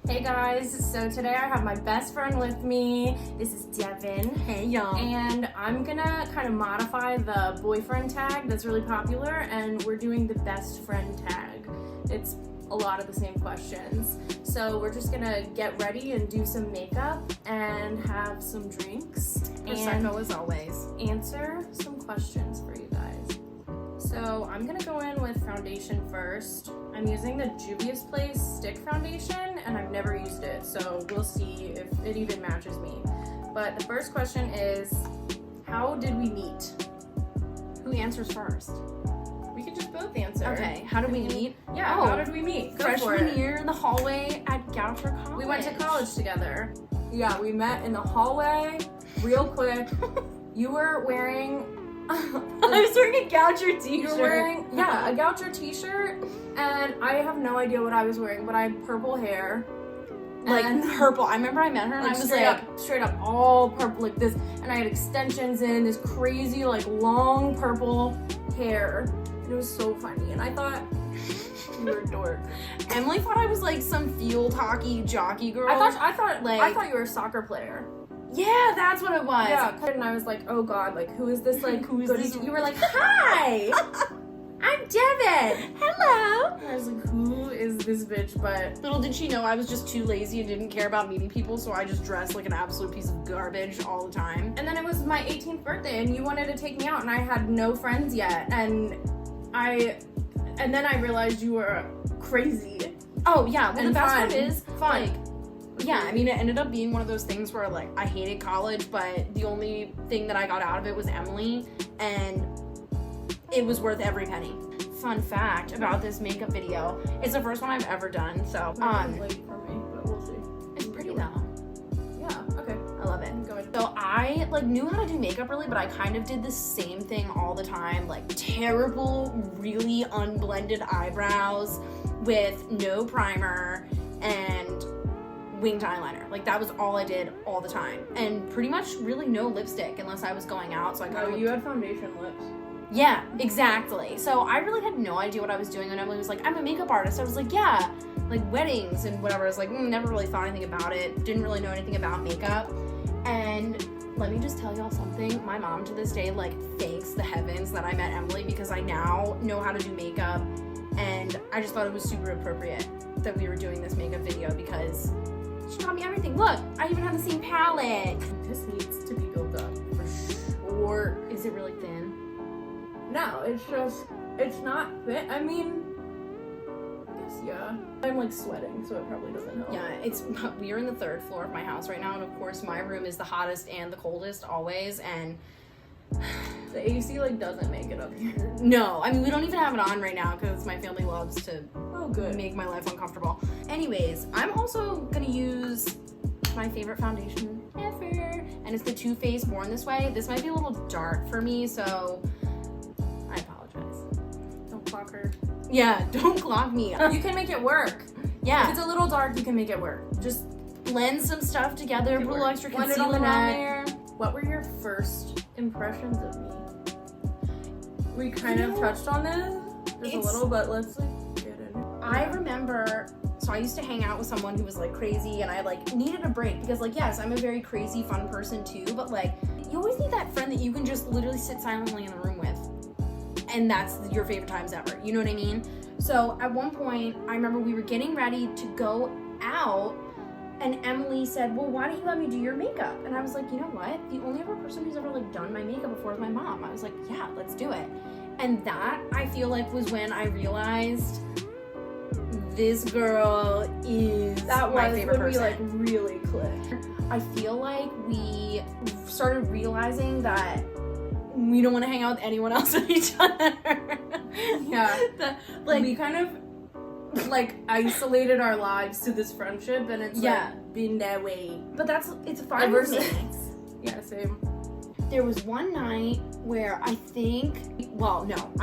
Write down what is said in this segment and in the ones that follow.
Hey guys, so today I have my best friend with me. This is Devon. Hey y'all. And I'm gonna kind of modify the boyfriend tag that's really popular, and we're doing the best friend tag. It's a lot of the same questions. So we're just gonna get ready and do some makeup and have some drinks. Prosecco as always. Answer some questions for you guys. So I'm gonna go in with foundation first. I'm using the Juvia's Place stick foundation and I've never used it, so we'll see if it even matches me. But the first question is, how did we meet? Who answers first? We could just both answer. Okay, how did we meet? Yeah, Oh, how did we meet? Go for freshman it. year in the hallway at Xoxo College. We went to college together. Yeah, we met in the hallway real quick. You were wearing I was wearing a Goucher t-shirt. You were wearing, a Goucher t-shirt, and I have no idea what I was wearing, but I had purple hair. Like and, purple. I remember I met her and I was straight up all purple like this, and I had extensions in this crazy like long purple hair, and it was so funny, and I thought you were a dork. Emily thought I was like some field hockey jockey girl. I thought you were a soccer player. Yeah, that's what it was. Yeah, and I was like, oh god, like who is this like Who is goody- this? You were like, hi, I'm Devon. Hello. And I was like, who is this bitch? But Little did she know I was just too lazy and didn't care about meeting people, so I just dressed like an absolute piece of garbage all the time. and then it was my 18th birthday, and you wanted to take me out, and I had no friends yet, and then I realized you were crazy. Oh yeah, well And the best fun. part is Fun. like, yeah, I mean, it ended up being one of those things where, like, I hated college, but the only thing that I got out of it was Emily, and it was worth every penny. Fun fact about this makeup video, it's the first one I've ever done, so, Late for me, but we'll see. it's pretty though. Yeah. Okay. I love it. Go ahead. So I, like, knew how to do makeup really, but I kind of did the same thing all the time, like, terrible, really unblended eyebrows with no primer and winged eyeliner. Like, that was all I did all the time, and pretty much really no lipstick unless I was going out, so I kind of you had foundation lips. yeah, exactly. So I really had no idea what I was doing when Emily was like, I'm a makeup artist. I was like, yeah, like weddings and whatever. I was like, never really thought anything about it, didn't really know anything about makeup. And let me just tell y'all something, my mom to this day like thanks the heavens that I met Emily, because I now know how to do makeup, and I just thought it was super appropriate that we were doing this makeup video because she taught me everything. Look, I even have the same palette. This needs to be built up for sure. Or is it really thin? No, it's not fit. I mean, I guess yeah. I'm like sweating, so it probably doesn't help. Yeah, we are in the third floor of my house right now, and of course my room is the hottest and the coldest always, and The AC like doesn't make it up here. no, I mean, we don't even have it on right now because my family loves to Oh, good. make my life uncomfortable. Anyways, I'm also gonna use my favorite foundation ever, and it's the Too Faced Born This Way. This might be a little dark for me, so I apologize. Don't clock her. Yeah, don't clock me. You can make it work. If Yeah, it's a little dark, you can make it work. Just blend some stuff together, put a little extra blend it on concealer the on neck. there. What were your first impressions of me? We kind You of know, touched on this just a it's- little, but let's like get in. I remember, so I used to hang out with someone who was like crazy, and I like needed a break because like, yes, I'm a very crazy, fun person too, but like, you always need that friend that you can just literally sit silently in the room with, and that's your favorite times ever, you know what I mean? So at one point, I remember we were getting ready to go out, and Emily said, well, why don't you let me do your makeup? And I was like, you know what? The only other person who's ever like done my makeup before is my mom. I was like, yeah, let's do it. And that, I feel like, was when I realized this girl is my favorite person. We like really clicked. I feel like we started realizing that we don't want to hang out with anyone else with each other. Yeah. Like, we kind of like isolated our lives to this friendship, and it's Yeah. like been that way but it's fine ever with me. since. Yeah, same. There was one night where I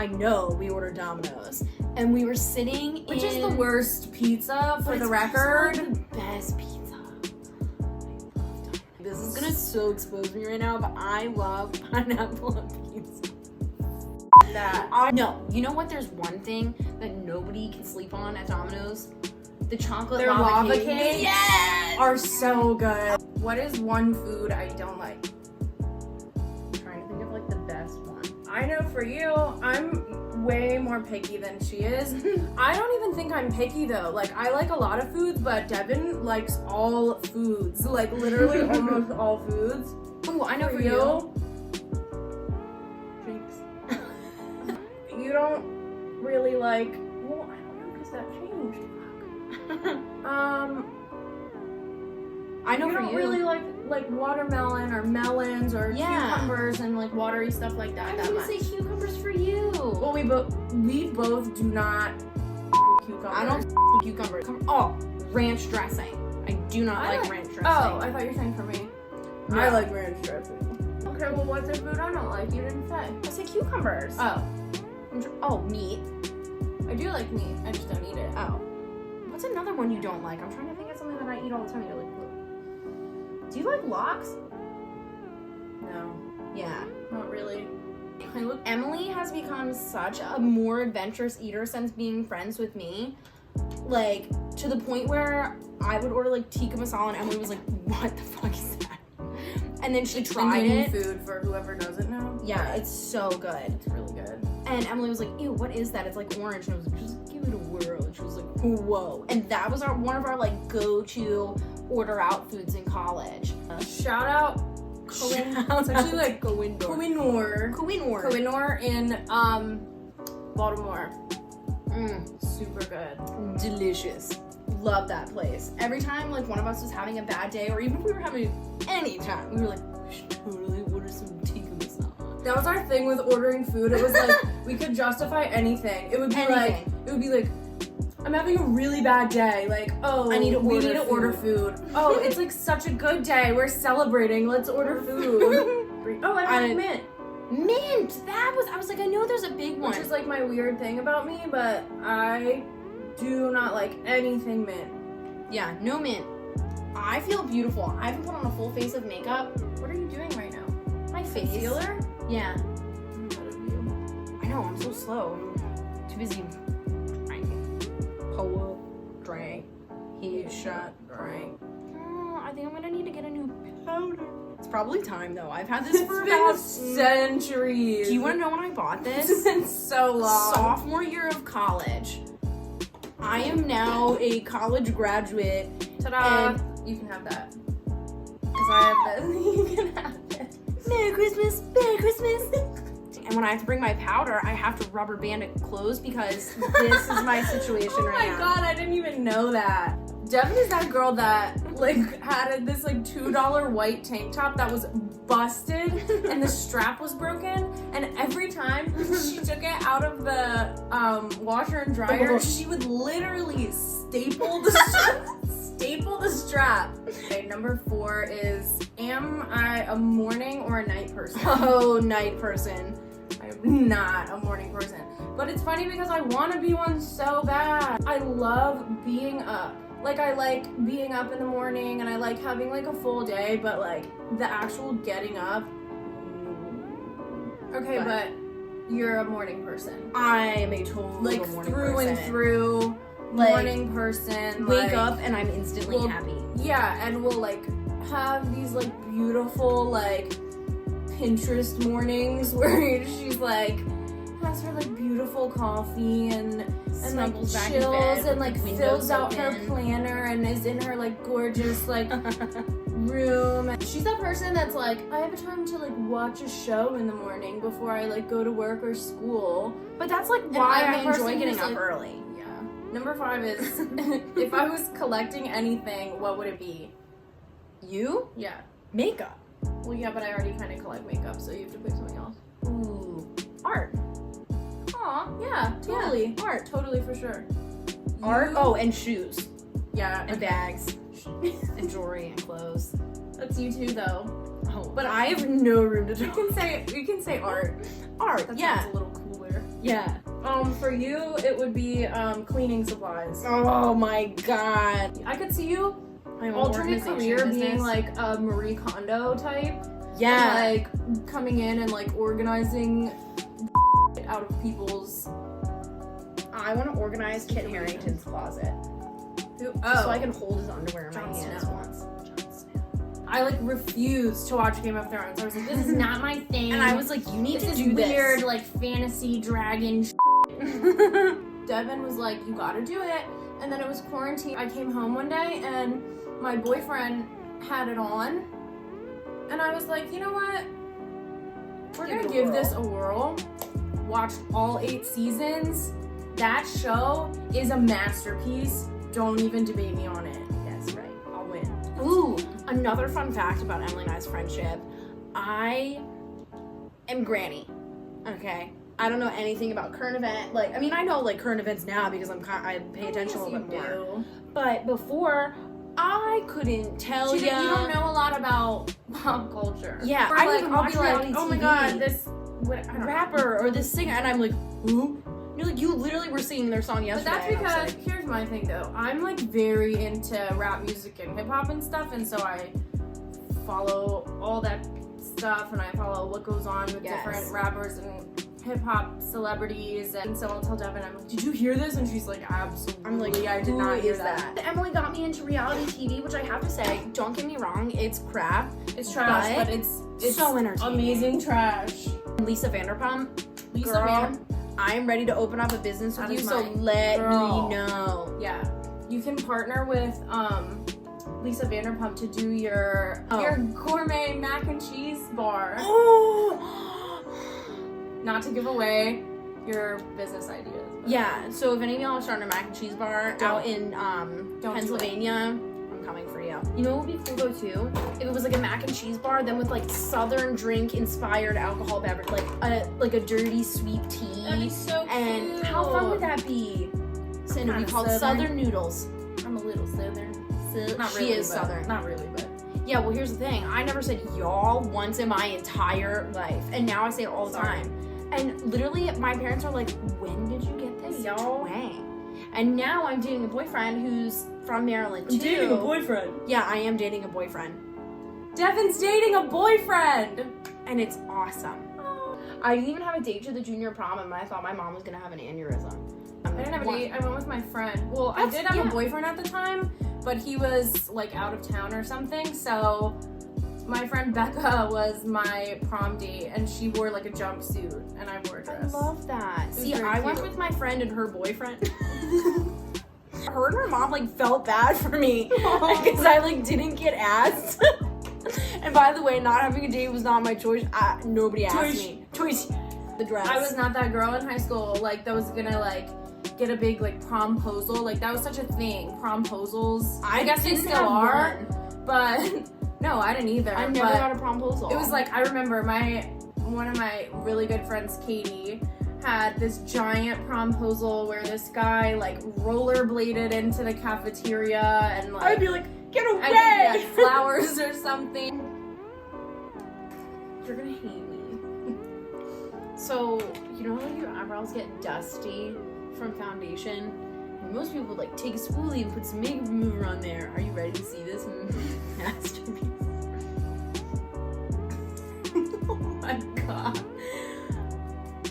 know we ordered Domino's, and we were sitting Which is the worst pizza, for the record. The best pizza. I love Domino's. This is gonna so expose me right now, but I love pineapple on pizza. That No, you know what? There's one thing that nobody can sleep on at Domino's. The chocolate Their lava cakes. cakes Yes! are so good. What is one food I don't like? I'm trying to think of like the best one. I know for you, I'm way more picky than she is. I don't even think I'm picky though. Like, I like a lot of foods, but Devon likes all foods. Like, literally almost all foods. Oh, I know for you. Drinks. You don't really like, well, I don't know because that changed. I know You for don't you. really like watermelon or melons or Yeah. cucumbers and like watery stuff like that. I was that gonna much. say cucumbers for you. Well, we both do not cucumbers. I don't cucumbers. Oh, ranch dressing. I do not like ranch dressing. Oh, I thought you were saying for me. No. I like ranch dressing. Okay, well, what's a food I don't like? You didn't say. I said cucumbers. Oh, Meat. I do like meat. I just don't eat it. Oh. What's another one you don't like? I'm trying to think of something that I eat all the time. You're like, do you like lox? No, Yeah. not really. Emily has become such a more adventurous eater since being friends with me. Like, to the point where I would order like tikka masala and Emily was like, what the fuck is that? And then she tried Indian it. food for whoever doesn't know. Yeah, it's so good. It's really good. And Emily was like, ew, what is that? It's like orange. And I was like, just give it a whirl. And she was like, whoa. And that was one of our like go-to order out foods in college. Shout out It's actually like Kohinoor in Baltimore. Super good. Delicious. Love that place. Every time like one of us was having a bad day, or even if we were having any time, we were like, we should totally order some tikka masala. That was our thing with ordering food. It was like we could justify anything. It would be like I'm having a really bad day. Like, oh, we need to order food. Oh, it's like such a good day. We're celebrating. Let's order food. Oh, I like mint. Mint! I was like, I know there's a big one. Which is like my weird thing about me, but I do not like anything mint. Yeah, no mint. I feel beautiful. I haven't put on a full face of makeup. What are you doing right now? My face. Concealer? Yeah. I'm proud of you. I know, I'm so slow. I'm too busy drinking. Pull up, drink, headshot, drink. Oh, I think I'm gonna need to get a new powder. It's probably time though. I've had this for about centuries. Do you want to know when I bought this? It's been so long. Sophomore year of college. I am now a college graduate. Ta-da! You can have that. Because I have this. You can have this. Merry Christmas! Merry Christmas! And when I have to bring my powder, I have to rubber band it closed because this is my situation right now. Oh my god, I didn't even know that. Devon is that girl that like had this like $2 white tank top that was busted and the strap was broken, and every time she took it out of the washer and dryer, she would literally staple the strap. Okay, number 4 is, am I a morning or a night person? Oh, night person. I'm not a morning person. But it's funny because I want to be one so bad. I love being up. Like, I like being up in the morning and I like having like a full day, but like the actual getting up. Okay, but you're a morning person. I am a total like morning through person. and through. Like, morning person. Wake like, up and I'm instantly happy. Yeah, and we'll like have these like beautiful like Pinterest mornings where she's like has her like beautiful coffee and like Snuggles back in chills bed and like with the fills windows out her open. planner and is in her like gorgeous like room. And she's that person that's like, I have time to like watch a show in the morning before I like go to work or school. But that's like And why I'm I the person enjoy getting who's, up like, early. Yeah. Number 5 is if I was collecting anything, what would it be? You? Yeah. Makeup. Well, yeah, but I already kind of collect makeup, so you have to pick something else. Ooh. Art. Aw, yeah, totally. Yeah, art. Totally, for sure. Art? You- Oh, and shoes. Yeah. And bags. And jewelry and clothes. That's you too, though. Oh, but I have no room to You can say art. Art, That yeah. sounds a little cooler. Yeah. For you, it would be cleaning supplies. Oh my god. I could see you My alternate organization career being business. like a Marie Kondo type. Yeah. And, like coming in and like organizing out of people's. I want to organize Kit Harington's closet. Who? Just so I can hold his underwear in my Jon hands Snow. once. I like refused to watch Game of Thrones. I was like, this is not my thing. And I was like, you need this to is do weird, this. like fantasy dragon. Devon was like, you gotta do it. And then it was quarantine. I came home one day and my boyfriend had it on. And I was like, you know what? We're gonna give this a whirl. Watched all 8 seasons. That show is a masterpiece. Don't even debate me on it. That's right. I'll win. Ooh, another fun fact about Emily and I's friendship. I am Granny. Okay. I don't know anything about current event. Like, I mean, I know like current events now because I pay attention a little bit more. But before, I couldn't tell you. You don't know a lot like pop culture. Yeah, or I like, even I'll watch be like, reality oh my TV. god, this I don't rapper or this singer, and I'm like, who? You're like, you literally were singing their song yesterday. But that's because here's my thing though. I'm like very into rap music and hip hop and stuff, and so I follow all that stuff, and I follow what goes on with different rappers and hip hop celebrities. And so I'll tell Devin, I'm like, did you hear this? And she's like, absolutely. I'm like, I did not hear that. Emily got me into reality TV, which I have to say, don't get me wrong, it's crap. It's trash, but it's so entertaining. Amazing trash. Lisa Vanderpump, Lisa girl, I'm ready to open up a business with you, so let me know. Yeah, you can partner with Lisa Vanderpump to do your gourmet mac and cheese bar. Oh. Not to give away your business ideas. Yeah, so if any of y'all are starting a mac and cheese bar out in Pennsylvania, I'm coming for you. You know what would be cool though too? If it was like a mac and cheese bar, then with like Southern drink inspired alcohol beverage, like a dirty sweet tea. That'd be so and cute. how fun would that be? So it'd be called Southern Noodles. I'm a little Southern. Not really, she is Southern. Not really, but. Yeah, well here's the thing. I never said y'all once in my entire life. And now I say it all the time. And literally, my parents are like, when did you get this twang? And now I'm dating a boyfriend who's from Maryland, too. Dating a boyfriend? Yeah, I am dating a boyfriend. Devon's dating a boyfriend! And it's awesome. I didn't even have a date to the junior prom, and I thought my mom was going to have an aneurysm. I didn't have a date. I went with my friend. Well, I did have a boyfriend at the time, but he was, like, out of town or something, so... My friend Becca was my prom date, and she wore like a jumpsuit, and I wore a dress. I love that. See, I went with my friend and her boyfriend. Her and her mom like felt bad for me because I like didn't get asked. And by the way, not having a date was not my choice. Nobody asked me. Choice. The dress. I was not that girl in high school like that was gonna like get a big like promposal. Like that was such a thing. Promposals. I guess they still are, but. No, I didn't either. I never got a promposal. It was like, I remember one of my really good friends, Katie, had this giant promposal where this guy like rollerbladed into the cafeteria and like... I'd be like, get away! I think he had flowers or something. You're gonna hate me. So, you know how your eyebrows get dusty from foundation? Most people like take a spoolie and put some makeup remover on there. Are you ready to see this masterpiece? Oh my god.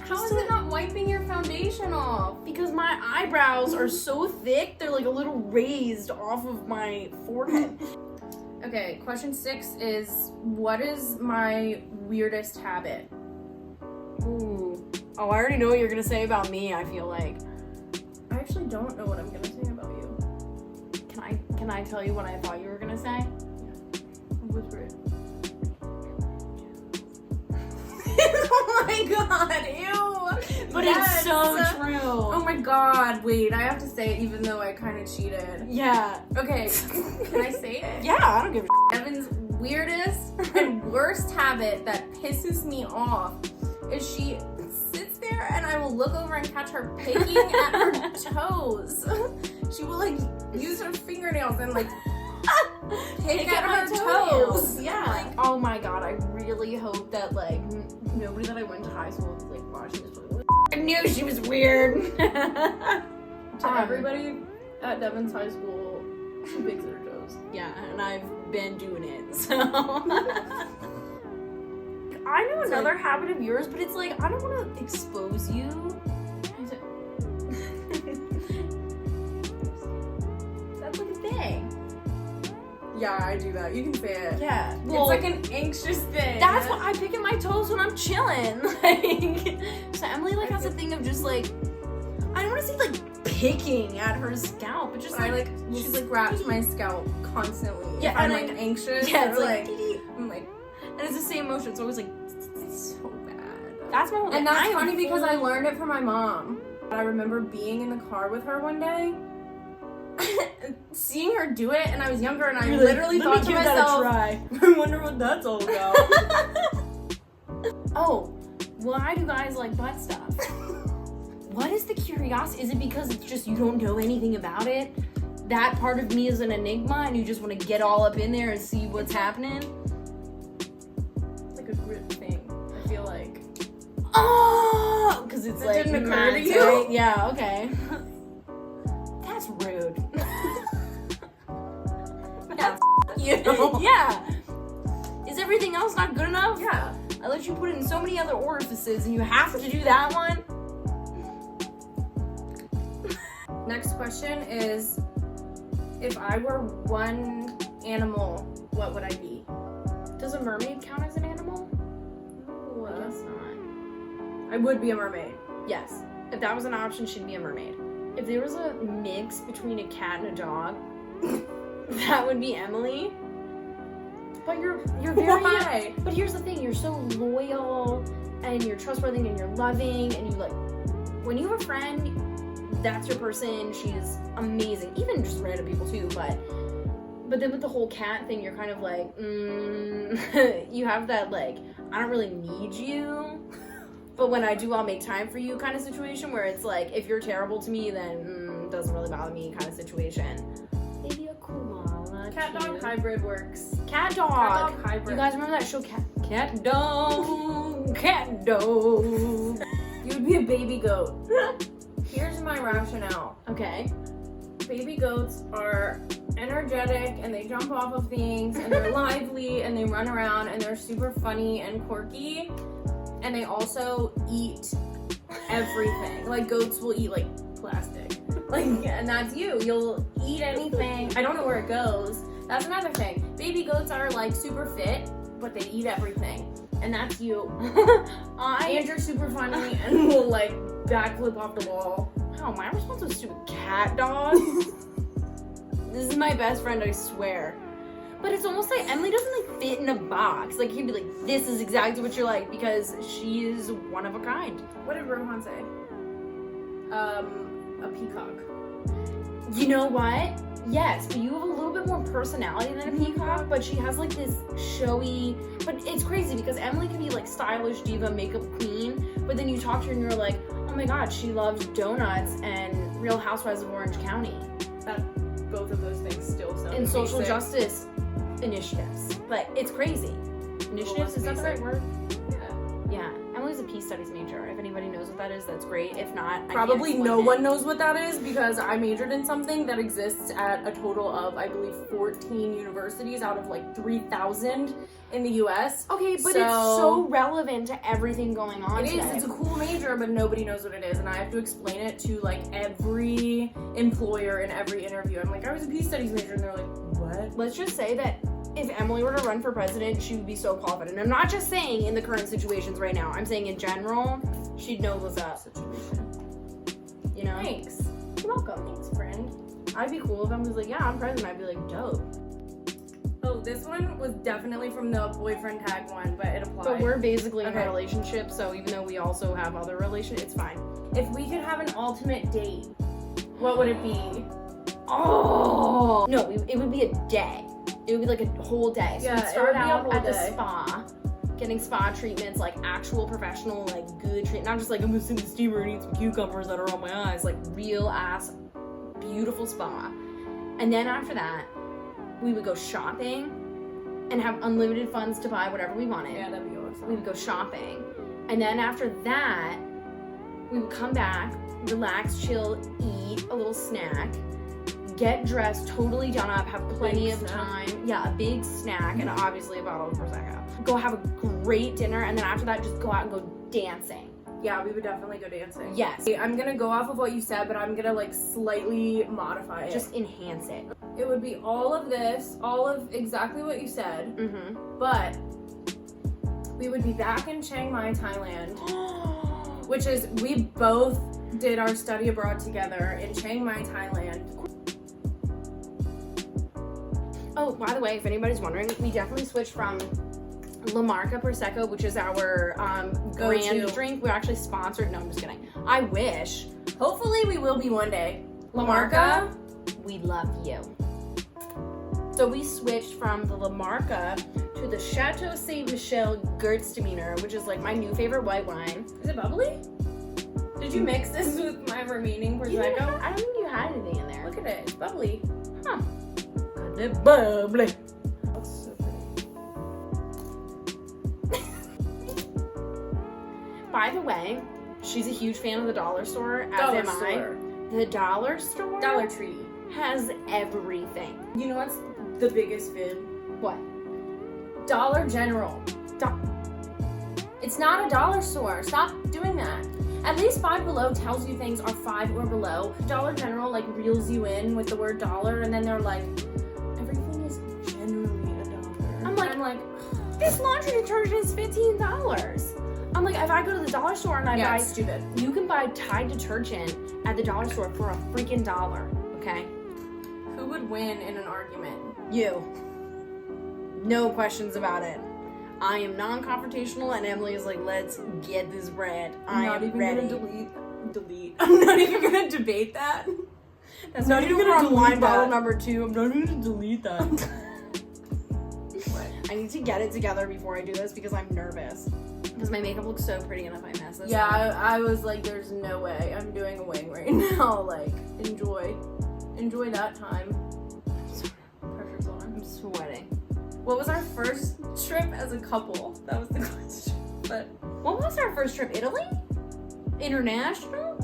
How is it not wiping your foundation off? Because my eyebrows are so thick, they're like a little raised off of my forehead. Okay, question 6 is, what is my weirdest habit? Ooh. Oh, I already know what you're gonna say about me, I feel like. I actually don't know what I'm gonna say about you. Can I tell you what I thought you were gonna say? Whisper it. Oh my god, ew! But it's so true. Oh my god, wait, I have to say it even though I kind of cheated. Yeah. Okay, can I say it? Yeah, I don't give a Evan's weirdest and worst habit that pisses me off is she sits there and I will look over and catch her picking at her toes. She will like use her fingernails and like pick at her toes. Yeah. Like, oh my god, I really hope that like nobody that I went to high school was like watching this. I knew she was weird. To everybody at Devon's high school, she picks at her toes. Yeah, and I've been doing it, so. I know another habit of yours, but it's like, I don't want to expose you. That's like Yeah, I do that. You can say it. Yeah. Well, It's like an anxious thing. that's what I pick at my toes when I'm chilling. Like, so Emily like has a thing of just like, I don't want to say like picking at her scalp, but just like she's like wraps my scalp constantly. Yeah, if I'm and like anxious. yeah, or, it's like, I'm like, and it's the same motion. It's always like, it's so bad. that's my whole thing. And that's I am funny because I full- learned it from my mom. I remember being in the car with her one day, seeing her do it, and I was younger, and I You're literally like, thought to "Let me give that a myself, try." I wonder what that's all about. Oh, why do guys like butt stuff? What is the curiosity? Is it because it's just you don't know anything about it? That part of me is an enigma and you just want to get all up in there and see what's happening? It's like a grip thing, I feel like. Oh! Because it's That like... didn't occur to not you? tight. Yeah, okay. That's rude. Yeah, you. Yeah. Is everything else not good enough? Yeah. I let you put it in so many other orifices and you have to do that one? Next question is, if I were one animal, what would I be? Does a mermaid count as an animal? Ooh, I guess not. I would be a mermaid. Yes. If that was an option, she'd be a mermaid. If there was a mix between a cat and a dog, that would be Emily. But you're very... Why? But here's the thing, you're so loyal and you're trustworthy and you're loving and you like... When you have a friend, that's your person. She's amazing. Even just random people too, but then with the whole cat thing, you're kind of like, you have that like, I don't really need you, but when I do, I'll make time for you kind of situation where it's like, if you're terrible to me, then it doesn't really bother me kind of situation. Maybe a koala. Cat dog cute. hybrid works. Cat dog. Cat dog hybrid. You guys remember that show, Cat Dog? Cat Dog. You would be a baby goat. Here's my rationale. Okay. Baby goats are energetic and they jump off of things and they're lively and they run around and they're super funny and quirky, and they also eat everything. Like goats will eat like plastic. Like, and that's you. You'll eat anything. I don't know where it goes. That's another thing. Baby goats are like super fit, but they eat everything. And that's you. And you're super funny and will like backflip off the wall. Oh, my response was stupid cat dog. This is my best friend, I swear. But it's almost like Emily doesn't like fit in a box. Like he'd be like, this is exactly what you're like because she is one of a kind. What did Rohan say? A peacock. You know what? Yes, but you have a little bit more personality than a peacock, but she has like this showy, but it's crazy because Emily can be like stylish diva makeup queen, but then you talk to her and you're like, oh my god, she loves donuts and Real Housewives of Orange County. That both of those things still sound And social basic. justice initiatives. Like, it's crazy. Initiatives, is that the right basic. word? Yeah. Yeah. Emily's a peace studies major. If anybody knows what that is, that's great. If not, Probably I no can't explain one knows what that is because I majored in something that exists at a total of, I believe, 14 universities out of like 3,000 in the US. it. Okay, but So- it's so relevant to everything going on It is. today. It's a cool major, but nobody knows what it is, and I have to explain it to like every employer in every interview. I'm like, I was a peace studies major, and they're like, what? Let's just say that if Emily were to run for president, she would be so qualified. And I'm not just saying in the current situations right now. I'm saying in general, she'd know what's up. You know? Thanks. You're welcome. Thanks, friend. I'd be cool if Emily's like, yeah, I'm president. I'd be like, dope. Oh, this one was definitely from the boyfriend tag one, but it applied. But we're basically in Okay. a relationship, so even though we also have other relationships, it's fine. If we could have an ultimate date, what would it be? Oh! No, it would be a day. It would be like a whole day. So Yeah, we'd it start would be a out whole at the day. spa, getting spa treatments, like actual professional, like good treatment. Not just like, I'm gonna sit in the steamer and eat some cucumbers that are on my eyes. Like real ass, beautiful spa. And then after that, we would go shopping and have unlimited funds to buy whatever we wanted. Yeah, that'd be awesome. We would go shopping. And then after that, we would come back, relax, chill, eat a little snack, get dressed, totally done up, have plenty Big of snack. time. Yeah, a big snack and obviously a bottle of Prosecco. Go have a great dinner and then after that, just go out and go dancing. Yeah, we would definitely go dancing. Yes. I'm gonna go off of what you said, but I'm gonna like slightly modify it. Just enhance it. it would be all of this, all of exactly what you said, but we would be back in Chiang Mai, Thailand, which is, we both did our study abroad together in Chiang Mai, Thailand. Oh, by the way, if anybody's wondering, we definitely switched from La Marca Prosecco, which is our brand drink. We're actually sponsored. No, I'm just kidding. I wish. Hopefully we will be one day. La Marca, we love you. So we switched from the La Marca to the Chateau Saint Michel Gewürztraminer, which is like my new favorite white wine. Is it bubbly? Did you mix this with my remaining Prosecco? I don't think you had anything in there. Look at it, it's bubbly. Huh. It's bubbly. That's so pretty. By the way, she's a huge fan of the dollar store, as am I. The dollar store? Dollar Tree. Has everything. You know what's the biggest fib? What? Dollar General. It's not a dollar store. Stop doing that. At least Five Below tells you things are 5 or below. Dollar General like reels you in with the word dollar, and then they're like, everything is generally $1. I'm like, this laundry detergent is $15. I'm like, if I go to the dollar store and I buy, it's stupid. You can buy Tide detergent at the dollar store for a freaking $1. Okay. Who would win in an argument? You. No questions about it. I am non-confrontational, and Emily is like, let's get this bread. I'm not am even ready. gonna delete. I'm not even gonna debate that. That's not even gonna on line delete bottle that. number 2. I'm not even gonna delete that. What? I need to get it together before I do this because I'm nervous. Because my makeup looks so pretty, and if I mess this Yeah, up. I was like, there's no way. I'm doing a wing right now. Like, enjoy that time. Pressure's on. I'm sweating. What was our first trip as a couple? That was the question. But What was our first trip? Italy? International?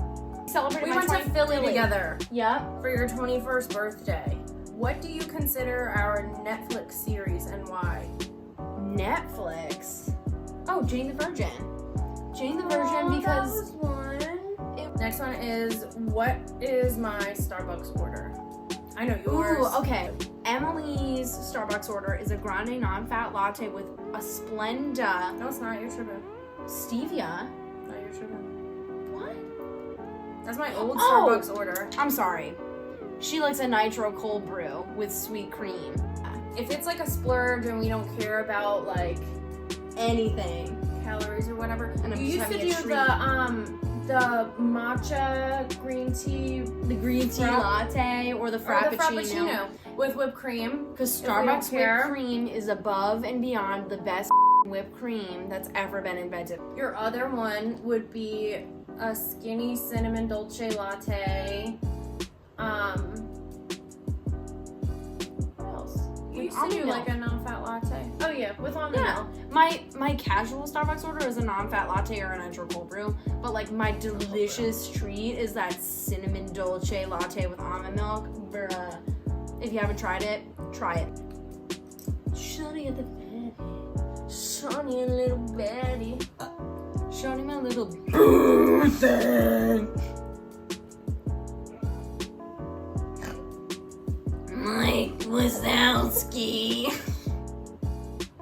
Celebrated we my went to 20th Philly together Yep. for your 21st birthday. What do you consider our Netflix series and why? Netflix. Oh, Jane the Virgin. Jane the Virgin because that was one. Next one is, what is my Starbucks order? I know yours. Ooh, okay. Emily's Starbucks order is a grande non-fat latte with a Splenda No, it's not. You're tripping. stevia. No, you're tripping. What? That's my old Oh! Starbucks order. I'm sorry. She likes a nitro cold brew with sweet cream. If it's like a splurge and we don't care about like Anything. calories or whatever, And I'm you just used to having do a the matcha green tea The green tea latte or the or the frappuccino. frappuccino with whipped cream. Because If we don't Starbucks care. whipped cream is above and beyond the best whipped cream that's ever been invented. Your other one would be a skinny cinnamon dolce latte. What else? You used to almond do milk. like a non-fat latte. Oh yeah, with almond Yeah, milk. my casual Starbucks order is a non-fat latte or a nitro cold brew, but like my delicious treat is that cinnamon dolce latte with almond milk. Bruh. If you haven't tried it, try it. Shawty at the Betty. Shawnee and little Betty. Shawty my little Birthday. Mike Wazowski.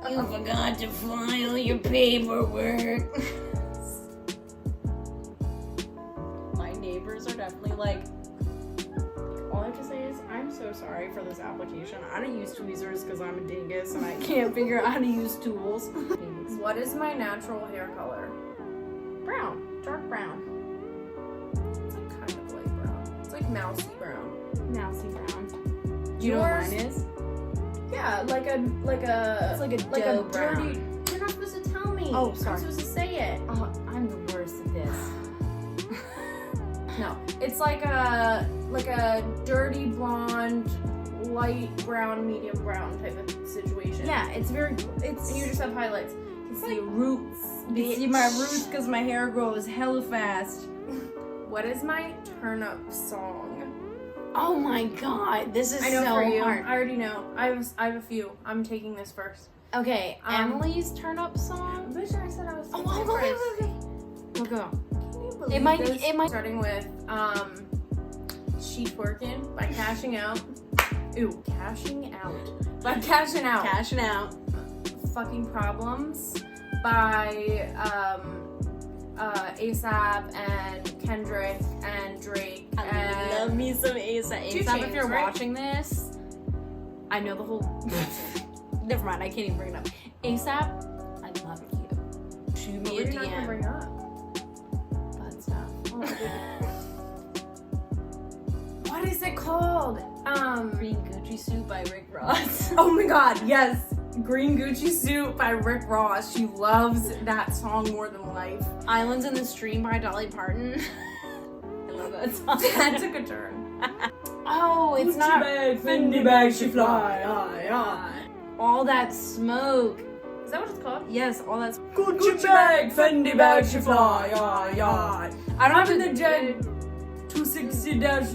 You forgot to file your paperwork. My neighbors are definitely like, all I have to say is, I'm so sorry for this application. I don't use tweezers because I'm a dingus and I can't figure out how to use tools. What is my natural hair color? Brown. Dark brown. It's like kind of light brown. It's like mousy brown. Mousy brown. Do you know what Yours? mine is? Yeah, like a It's like a dough brown. dirty. You're not supposed to tell me. Oh, sorry. I'm supposed to say it. Oh, I'm the worst at this. No, it's like a dirty blonde, light brown, medium brown type of situation. Yeah, it's and you just have highlights. You see roots. You see my roots because my hair grows hella fast. What is my turn up song? Oh my god, this is I know so for you. hard. I already know. I have a few. I'm taking this first. Okay, Emily's turn up song. I'm pretty sure I said I was. Oh, taking okay, it first. We'll go. Can you believe It might. this? Starting with She Twerking by Cashing Out. Ooh, cashing out. By cashing out. Cashing out. Fucking Problems by ASAP and Kendrick and Drake. I love me some ASAP. ASAP, if you're watching this, I know the whole. Never mind, I can't even bring it up. ASAP, I love you. Shoot me a DM. What are you not gonna bring up? Fun stuff. Oh, what is it called? Green Gucci Suit by Rick Ross. Oh my god, yes. Green Gucci Suit by Rick Ross. She loves that song more than life. Islands in the Stream by Dolly Parton. I love that song. That took a turn. Oh, it's Gucci not bag, Fendi bag, she fly. All That Smoke. Is that what it's called? Yes, All That Gucci bag, Fendi bag, she fly. I don't have in to the jet 260 dash.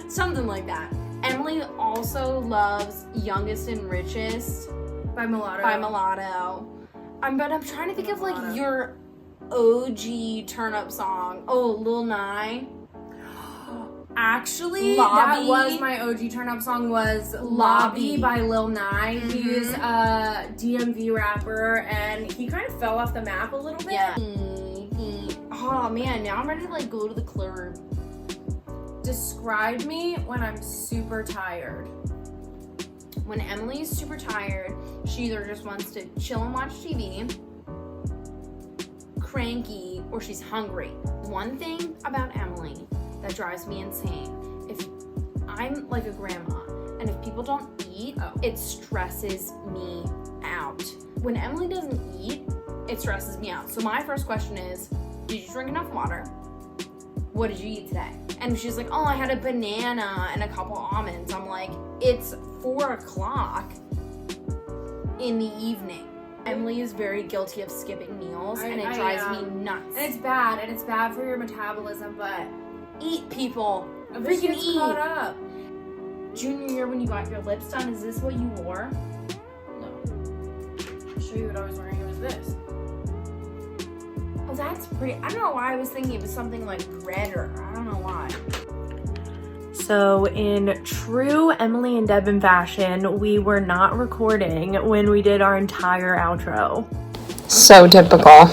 Something like that. Emily also loves Youngest and Richest By Mulatto. But I'm trying to think of like your OG turn up song. Oh, Lil Nye. Actually, Lobby. that was my OG turn up song was Lobby by Lil Nye. Mm-hmm. He's a DMV rapper and he kind of fell off the map a little bit. Yeah. Oh man, now I'm ready to like go to the club. Describe me when I'm super tired. When Emily's super tired, she either just wants to chill and watch TV, cranky, or she's hungry. One thing about Emily that drives me insane, if I'm like a grandma, and if people don't eat, it stresses me out. When Emily doesn't eat, it stresses me out. So my first question is, did you drink enough water? What did you eat today? And she's like, oh, I had a banana and a couple almonds. I'm like, it's 4 o'clock in the evening. Emily is very guilty of skipping meals, and it drives me nuts. And it's bad for your metabolism, but eat, people. freaking eat. Caught up. Junior year when you got your lips done, is this what you wore? No. I'll show you what I was wearing. It was this. Oh, that's pretty. I don't know why I was thinking it was something like redder. I don't know why. So in true Emily and Devon fashion, we were not recording when we did our entire outro. So typical.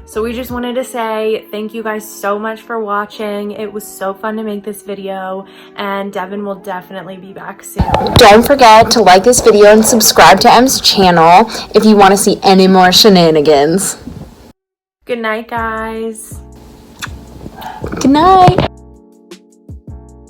So we just wanted to say thank you guys so much for watching. It was so fun to make this video, and Devon will definitely be back soon. Don't forget to like this video and subscribe to Em's channel if you want to see any more shenanigans. Good night, guys. Good night.